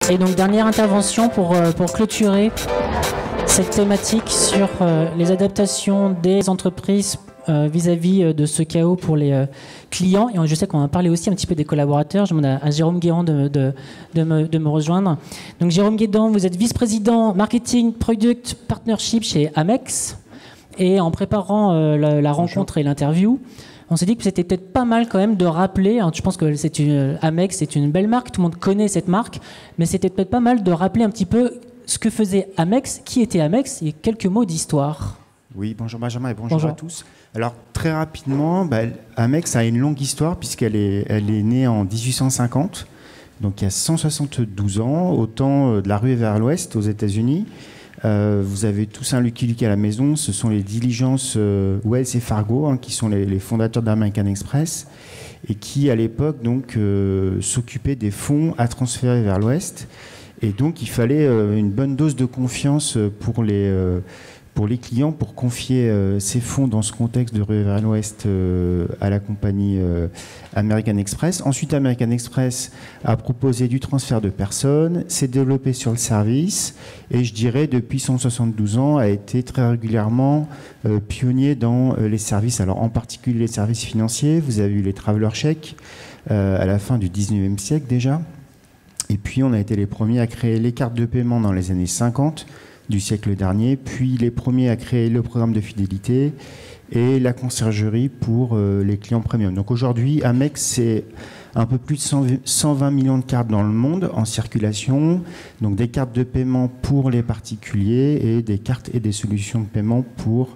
Et donc dernière intervention pour clôturer cette thématique sur les adaptations des entreprises vis-à-vis de ce chaos pour les clients. Et je sais qu'on a parlé aussi un petit peu des collaborateurs. Je demande à Jérôme Guéant de me rejoindre. Donc Jérôme Guéant, vous êtes vice-président marketing product partnership chez Amex. Et en préparant la rencontre et l'interview, on s'est dit que c'était peut-être pas mal quand même de rappeler, je pense que Amex c'est une belle marque, tout le monde connaît cette marque, mais c'était peut-être pas mal de rappeler un petit peu ce que faisait Amex, qui était Amex, et quelques mots d'histoire. Oui, bonjour Benjamin et bonjour à tous. Alors très rapidement, Amex a une longue histoire puisqu'elle est née en 1850, donc il y a 172 ans, au temps de la ruée vers l'ouest aux États-Unis. Vous avez tous un Lucky Luke à la maison, ce sont les diligences Wells et Fargo qui sont les fondateurs d'American Express et qui à l'époque donc s'occupaient des fonds à transférer vers l'ouest. Et donc il fallait une bonne dose de confiance pour les clients pour confier ces fonds dans ce contexte de rue vers l'ouest à la compagnie American Express. Ensuite, American Express a proposé du transfert de personnes, s'est développé sur le service et je dirais depuis 172 ans a été très régulièrement pionnier dans les services, alors en particulier les services financiers. Vous avez eu les traveler chèques à la fin du 19e siècle déjà. Et puis on a été les premiers à créer les cartes de paiement dans les années 50 du siècle dernier, puis les premiers à créer le programme de fidélité et la conciergerie pour les clients premium. Donc aujourd'hui, Amex, c'est un peu plus de 120 millions de cartes dans le monde en circulation, donc des cartes de paiement pour les particuliers et des cartes et des solutions de paiement pour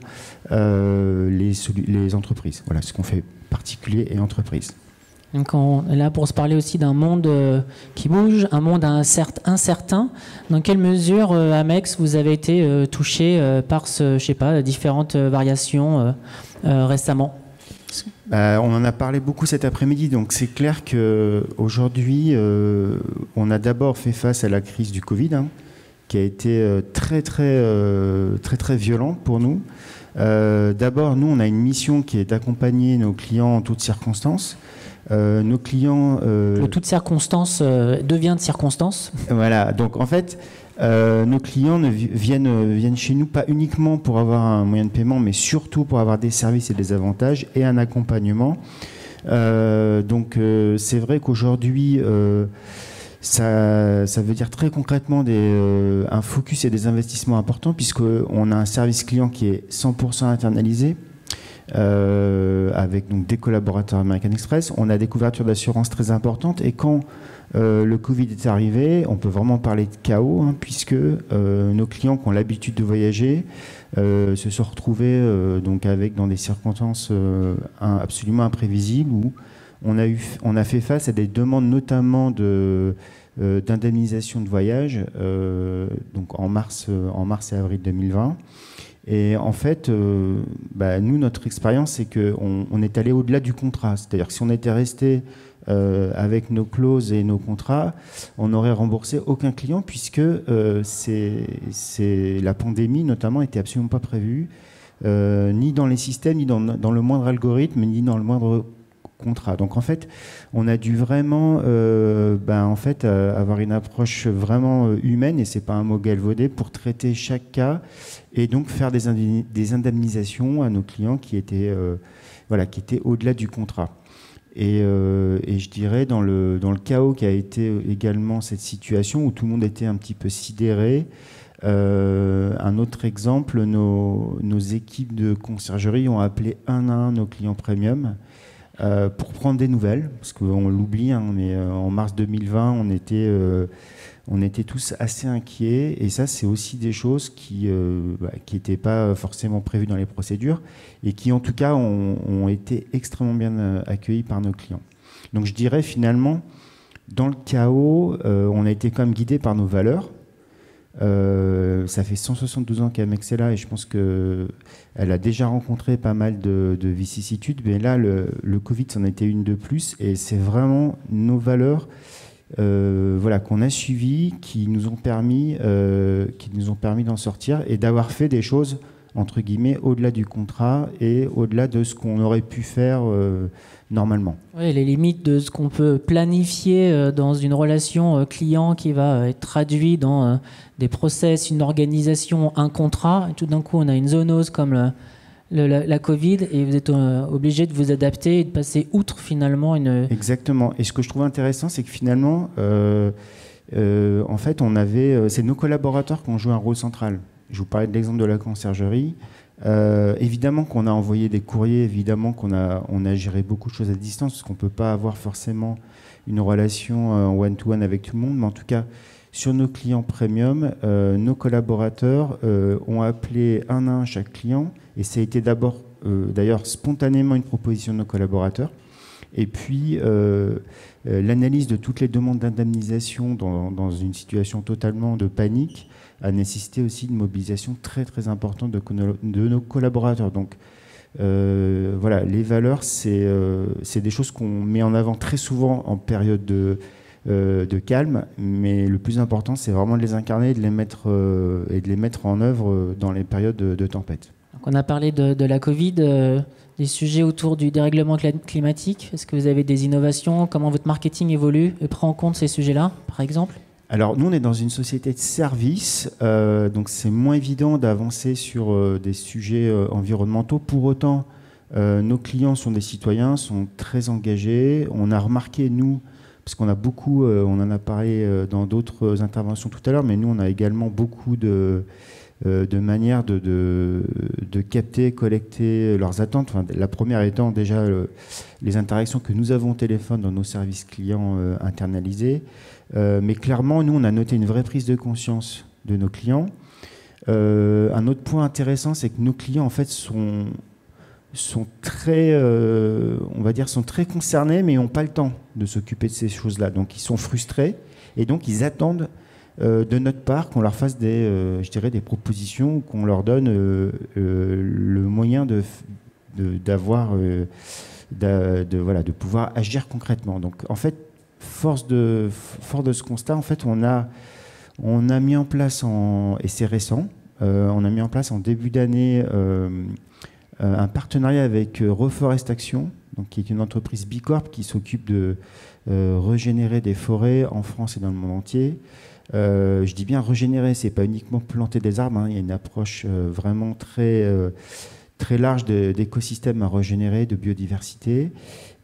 les entreprises. Voilà ce qu'on fait, particuliers et entreprises. Donc on est là pour se parler aussi d'un monde qui bouge, un monde incertain. Dans quelle mesure, Amex, vous avez été touché par différentes variations récemment ? On en a parlé beaucoup cet après-midi, donc c'est clair qu'aujourd'hui, on a d'abord fait face à la crise du Covid, qui a été très violente pour nous. D'abord, nous, on a une mission qui est d'accompagner nos clients en toutes circonstances. Nos clients... toute circonstance devient de circonstance. Voilà, donc en fait, nos clients viennent chez nous pas uniquement pour avoir un moyen de paiement, mais surtout pour avoir des services et des avantages et un accompagnement. Donc c'est vrai qu'aujourd'hui, ça veut dire très concrètement un focus et des investissements importants, puisqu'on a un service client qui est 100% internalisé. Avec donc des collaborateurs American Express. On a des couvertures d'assurance très importantes et quand le Covid est arrivé, on peut vraiment parler de chaos puisque nos clients qui ont l'habitude de voyager se sont retrouvés donc dans des circonstances absolument imprévisibles où on a fait face à des demandes notamment d'indemnisation de voyage donc en mars et avril 2020. Et en fait, nous, notre expérience, c'est qu'on est allé au-delà du contrat. C'est-à-dire que si on était resté avec nos clauses et nos contrats, on n'aurait remboursé aucun client puisque la pandémie, notamment, n'était absolument pas prévue, ni dans les systèmes, ni dans le moindre algorithme, ni dans le moindre contrat. Donc en fait, on a dû vraiment avoir une approche vraiment humaine, et c'est pas un mot galvaudé, pour traiter chaque cas et donc faire des indemnisations à nos clients qui étaient au-delà du contrat. Et je dirais dans le chaos qui a été également cette situation où tout le monde était un petit peu sidéré. Un autre exemple, nos équipes de conciergerie ont appelé un à un nos clients premium pour prendre des nouvelles, parce qu'on l'oublie, mais en mars 2020, on était tous assez inquiets, et ça, c'est aussi des choses qui n'étaient pas forcément prévues dans les procédures, et qui, en tout cas, ont été extrêmement bien accueillis par nos clients. Donc, je dirais, finalement, dans le chaos, on a été quand même guidés par nos valeurs. Ça fait 172 ans qu'Amex est là et je pense qu'elle a déjà rencontré pas mal de vicissitudes, mais là le Covid c'en était une de plus et c'est vraiment nos valeurs qu'on a suivies qui nous ont permis d'en sortir et d'avoir fait des choses entre guillemets, au-delà du contrat et au-delà de ce qu'on aurait pu faire normalement. Oui, les limites de ce qu'on peut planifier dans une relation client qui va être traduit dans des process, une organisation, un contrat. Et tout d'un coup, on a une zoonose comme la Covid et vous êtes obligé de vous adapter et de passer outre finalement une... Exactement. Et ce que je trouve intéressant, c'est que finalement, en fait, c'est nos collaborateurs qui ont joué un rôle central. Je vous parlais de l'exemple de la conciergerie. Évidemment qu'on a envoyé des courriers, évidemment qu'on a géré beaucoup de choses à distance, parce qu'on ne peut pas avoir forcément une relation one-to-one avec tout le monde. Mais en tout cas, sur nos clients premium, nos collaborateurs ont appelé un à un chaque client. Et ça a été d'abord, d'ailleurs, spontanément une proposition de nos collaborateurs. Et puis, l'analyse de toutes les demandes d'indemnisation dans une situation totalement de panique a nécessité aussi une mobilisation très très importante de nos collaborateurs. Donc voilà, les valeurs, c'est des choses qu'on met en avant très souvent en période de calme, mais le plus important, c'est vraiment de les incarner et de les mettre en œuvre dans les périodes de tempête. Donc on a parlé de la Covid, des sujets autour du dérèglement climatique. Est-ce que vous avez des innovations? Comment votre marketing évolue et prend en compte ces sujets-là, par exemple? Alors, nous, on est dans une société de services, donc c'est moins évident d'avancer sur des sujets environnementaux. Pour autant, nos clients sont des citoyens, sont très engagés. On a remarqué, nous, parce qu'on a beaucoup, on en a parlé dans d'autres interventions tout à l'heure, mais nous, on a également beaucoup de manières de capter, collecter leurs attentes. Enfin, la première étant déjà les interactions que nous avons au téléphone dans nos services clients internalisés. Mais clairement, nous, on a noté une vraie prise de conscience de nos clients. Un autre point intéressant, c'est que nos clients, en fait, sont très, on va dire, sont très concernés, mais n'ont pas le temps de s'occuper de ces choses-là. Donc, ils sont frustrés et donc ils attendent de notre part qu'on leur fasse des propositions, qu'on leur donne le moyen de pouvoir agir concrètement. Donc, en fait, fort de ce constat, en fait, on a mis en place, et c'est récent, on a mis en place en début d'année un partenariat avec Reforest Action, donc, qui est une entreprise Bicorp qui s'occupe de régénérer des forêts en France et dans le monde entier. Je dis bien régénérer, c'est pas uniquement planter des arbres, hein, il y a une approche vraiment très large d'écosystèmes à régénérer, de biodiversité.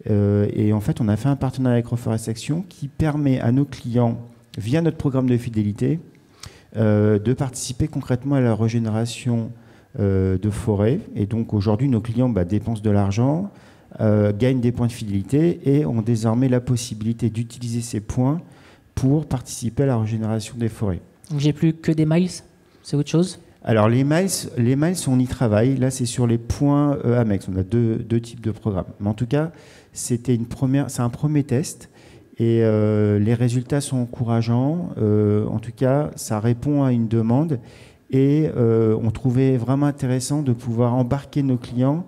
Et en fait, on a fait un partenariat avec Reforest Action qui permet à nos clients, via notre programme de fidélité, de participer concrètement à la régénération de forêts. Et donc aujourd'hui, nos clients dépensent de l'argent, gagnent des points de fidélité et ont désormais la possibilité d'utiliser ces points pour participer à la régénération des forêts. Donc j'ai plus que des miles, c'est autre chose? Alors les miles, on y travaille. Là, c'est sur les points Amex. On a deux types de programmes. Mais en tout cas, c'est un premier test et les résultats sont encourageants. En tout cas, ça répond à une demande et on trouvait vraiment intéressant de pouvoir embarquer nos clients,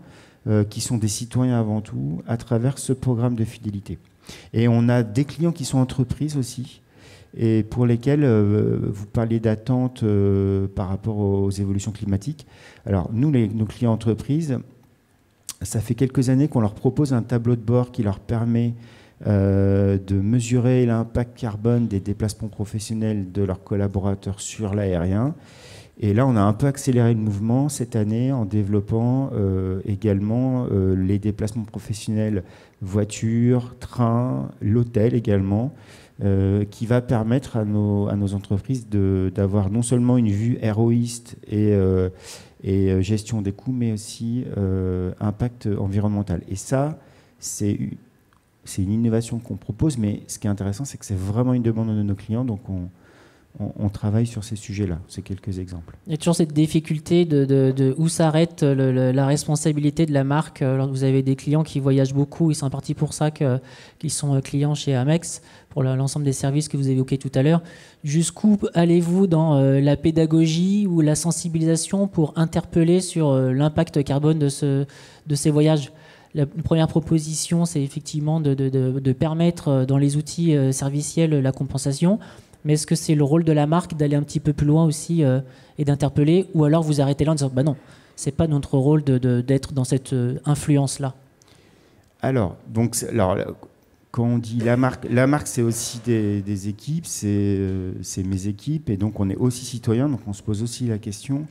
qui sont des citoyens avant tout, à travers ce programme de fidélité. Et on a des clients qui sont entreprises aussi, et pour lesquels vous parliez d'attente par rapport aux évolutions climatiques. Alors nous, nos clients entreprises, ça fait quelques années qu'on leur propose un tableau de bord qui leur permet de mesurer l'impact carbone des déplacements professionnels de leurs collaborateurs sur l'aérien. Et là, on a un peu accéléré le mouvement cette année en développant également les déplacements professionnels voiture, train, l'hôtel également, qui va permettre à nos entreprises d'avoir non seulement une vue héroïste et gestion des coûts, mais aussi impact environnemental. Et ça, c'est une innovation qu'on propose, mais ce qui est intéressant, c'est que c'est vraiment une demande de nos clients, donc on travaille sur ces sujets-là. C'est quelques exemples. Il y a toujours cette difficulté de où s'arrête la responsabilité de la marque. Alors, vous avez des clients qui voyagent beaucoup, ils sont partis pour ça qu'ils sont clients chez Amex, pour l'ensemble des services que vous évoquez tout à l'heure. Jusqu'où allez-vous dans la pédagogie ou la sensibilisation pour interpeller sur l'impact carbone de ces voyages? La première proposition, c'est effectivement de permettre dans les outils serviciels la compensation. mais est-ce que c'est le rôle de la marque d'aller un petit peu plus loin aussi et d'interpeller, ou alors vous arrêtez là en disant bah non, c'est pas notre rôle d'être dans cette influence-là? Alors, quand on dit la marque c'est aussi des équipes, c'est mes équipes, et donc on est aussi citoyen, donc on se pose aussi la question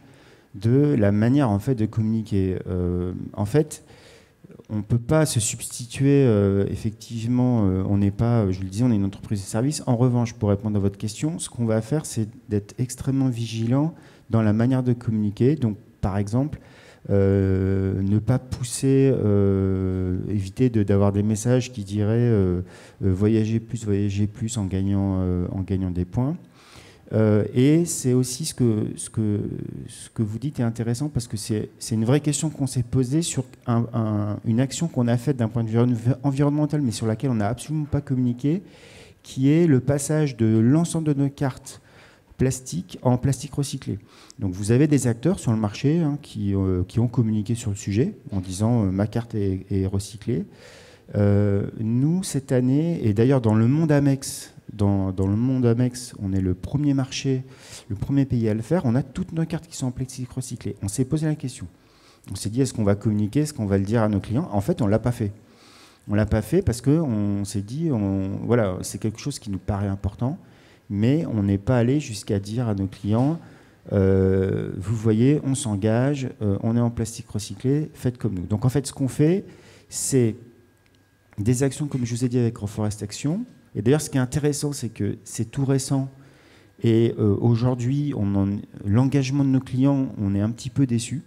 de la manière en fait de communiquer. En fait, on ne peut pas se substituer, effectivement, on n'est pas, je le disais, on est une entreprise de service. En revanche, pour répondre à votre question, ce qu'on va faire, c'est d'être extrêmement vigilant dans la manière de communiquer. Donc, par exemple, ne pas pousser, éviter d'avoir des messages qui diraient voyager plus en gagnant des points. Et c'est aussi ce que vous dites est intéressant, parce que c'est une vraie question qu'on s'est posée sur une action qu'on a faite d'un point de vue environnemental, mais sur laquelle on n'a absolument pas communiqué, qui est le passage de l'ensemble de nos cartes plastique en plastique recyclé. Donc vous avez des acteurs sur le marché qui ont communiqué sur le sujet en disant ma carte est recyclée. Nous, cette année, et d'ailleurs dans le monde Amex, dans le monde Amex, on est le premier marché, le premier pays à le faire. On a toutes nos cartes qui sont en plastique recyclé. On s'est posé la question. On s'est dit, est-ce qu'on va communiquer, est-ce qu'on va le dire à nos clients? En fait, on ne l'a pas fait. On ne l'a pas fait parce qu'on s'est dit, voilà, c'est quelque chose qui nous paraît important, mais on n'est pas allé jusqu'à dire à nos clients, vous voyez, on s'engage, on est en plastique recyclé, faites comme nous. Donc en fait, ce qu'on fait, c'est des actions, comme je vous ai dit, avec Reforest Action. Et d'ailleurs, ce qui est intéressant, c'est que c'est tout récent. Et aujourd'hui, l'engagement de nos clients, on est un petit peu déçus.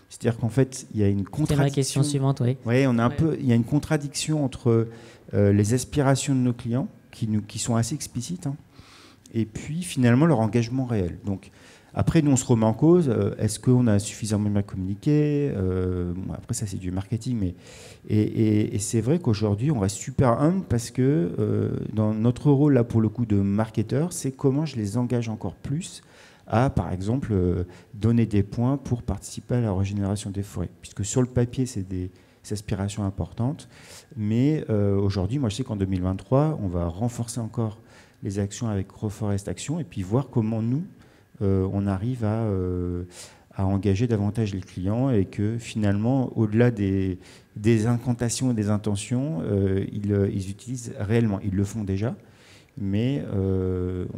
C'est-à-dire qu'en fait, il y a une contradiction. C'est ma question suivante, oui. Oui, il y a une contradiction entre les aspirations de nos clients, qui sont assez explicites, et puis finalement leur engagement réel. Donc, après, nous, on se remet en cause. Est-ce qu'on a suffisamment bien communiqué? Après, ça, c'est du marketing. Et c'est vrai qu'aujourd'hui, on reste super humble parce que dans notre rôle, là, pour le coup, de marketeur, c'est comment je les engage encore plus à, par exemple, donner des points pour participer à la régénération des forêts. Puisque sur le papier, c'est des aspirations importantes. Mais aujourd'hui, moi, je sais qu'en 2023, on va renforcer encore les actions avec Reforest Action et puis voir comment nous, on arrive à engager davantage les clients et que finalement, au-delà des incantations et des intentions, ils utilisent réellement. Ils le font déjà, mais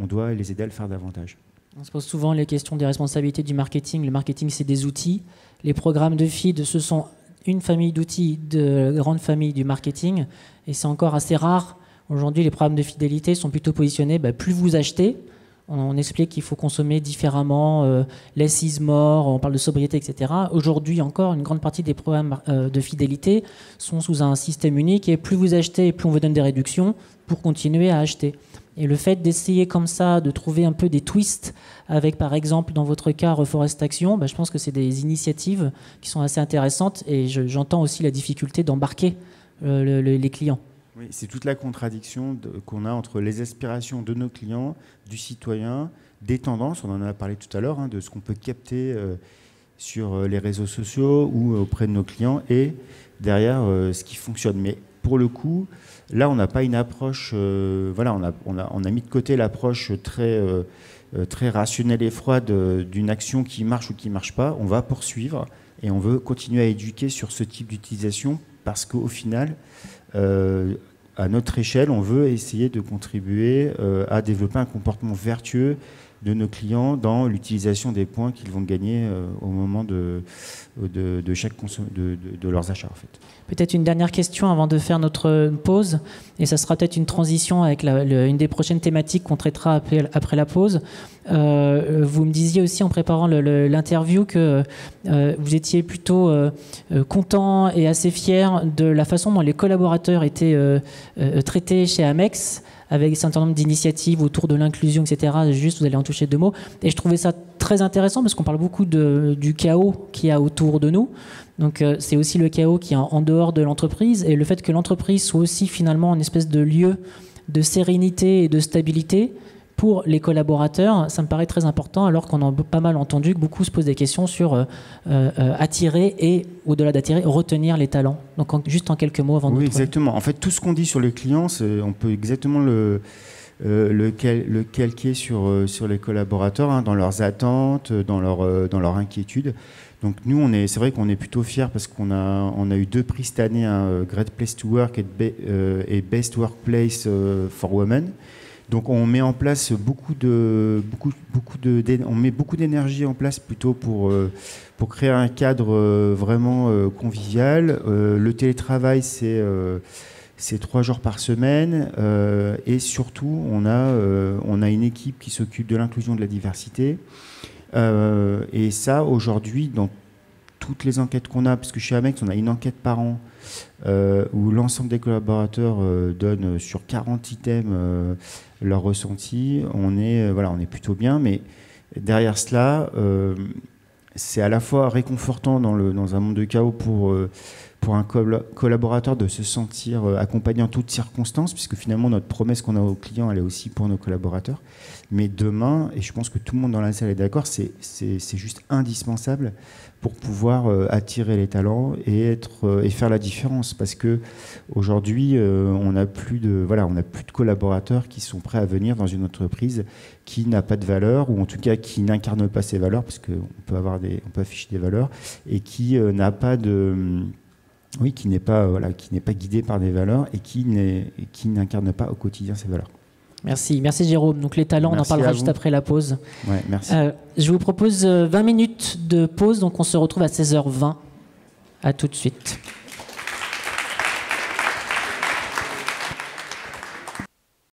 on doit les aider à le faire davantage. On se pose souvent les questions des responsabilités du marketing. Le marketing, c'est des outils. Les programmes de feed, ce sont une famille d'outils de grande famille du marketing. Et c'est encore assez rare. Aujourd'hui, les programmes de fidélité sont plutôt positionnés, plus vous achetez. On explique qu'il faut consommer différemment, less is more, on parle de sobriété, etc. Aujourd'hui encore, une grande partie des programmes de fidélité sont sous un système unique et plus vous achetez et plus on vous donne des réductions pour continuer à acheter. Et le fait d'essayer comme ça, de trouver un peu des twists avec, par exemple, dans votre cas, Reforest Action, je pense que c'est des initiatives qui sont assez intéressantes et j'entends aussi la difficulté d'embarquer les clients. Oui, c'est toute la contradiction qu'on a entre les aspirations de nos clients, du citoyen, des tendances, on en a parlé tout à l'heure, de ce qu'on peut capter sur les réseaux sociaux ou auprès de nos clients, et derrière ce qui fonctionne. Mais pour le coup, là, on n'a pas une approche... voilà, on a mis de côté l'approche très rationnelle et froide d'une action qui marche ou qui ne marche pas. On va poursuivre et on veut continuer à éduquer sur ce type d'utilisation parce qu'au final... à notre échelle, on veut essayer de contribuer à développer un comportement vertueux de nos clients dans l'utilisation des points qu'ils vont gagner au moment de leurs achats. En fait. Peut-être une dernière question avant de faire notre pause, et ça sera peut-être une transition avec une des prochaines thématiques qu'on traitera après la pause. Vous me disiez aussi en préparant l'interview que vous étiez plutôt content et assez fier de la façon dont les collaborateurs étaient traités chez Amex, avec un certain nombre d'initiatives autour de l'inclusion, etc. Juste, vous allez en toucher deux mots. Et je trouvais ça très intéressant parce qu'on parle beaucoup du chaos qu'il y a autour de nous. Donc c'est aussi le chaos qui est en dehors de l'entreprise. Et le fait que l'entreprise soit aussi finalement une espèce de lieu de sérénité et de stabilité pour les collaborateurs, ça me paraît très important, alors qu'on a pas mal entendu que beaucoup se posent des questions sur attirer et, au-delà d'attirer, retenir les talents. Donc juste en quelques mots avant de... Oui, exactement. En fait, tout ce qu'on dit sur les clients, on peut exactement le calquer sur les collaborateurs, hein, dans leurs attentes, dans leur inquiétude. Donc nous, c'est vrai qu'on est plutôt fiers parce qu'on a eu 2 prix cette année, hein, Great Place to Work et Best Workplace for Women. Donc on met en place on met beaucoup d'énergie en place plutôt pour créer un cadre vraiment convivial. Le télétravail, c'est 3 jours par semaine, et surtout on a une équipe qui s'occupe de l'inclusion, de la diversité. Et ça, aujourd'hui, dans toutes les enquêtes qu'on a, parce que chez Amex, on a une enquête par an où l'ensemble des collaborateurs donnent sur 40 items leur ressenti. On est plutôt bien, mais derrière cela, c'est à la fois réconfortant dans un monde de chaos pour un collaborateur de se sentir accompagné en toutes circonstances, puisque finalement notre promesse qu'on a aux clients, elle est aussi pour nos collaborateurs. Mais demain, et je pense que tout le monde dans la salle est d'accord, c'est juste indispensable pour pouvoir attirer les talents et faire la différence, parce que aujourd'hui on n'a plus de collaborateurs qui sont prêts à venir dans une entreprise qui n'a pas de valeur, ou en tout cas qui n'incarne pas ses valeurs, parce qu'on peut afficher des valeurs, et qui n'a pas qui n'est pas guidé par des valeurs et qui n'incarne pas au quotidien ces valeurs. Merci Jérôme. Donc les talents, on en parlera juste après la pause. Ouais, merci. Je vous propose 20 minutes de pause, donc on se retrouve à 16h20. À tout de suite.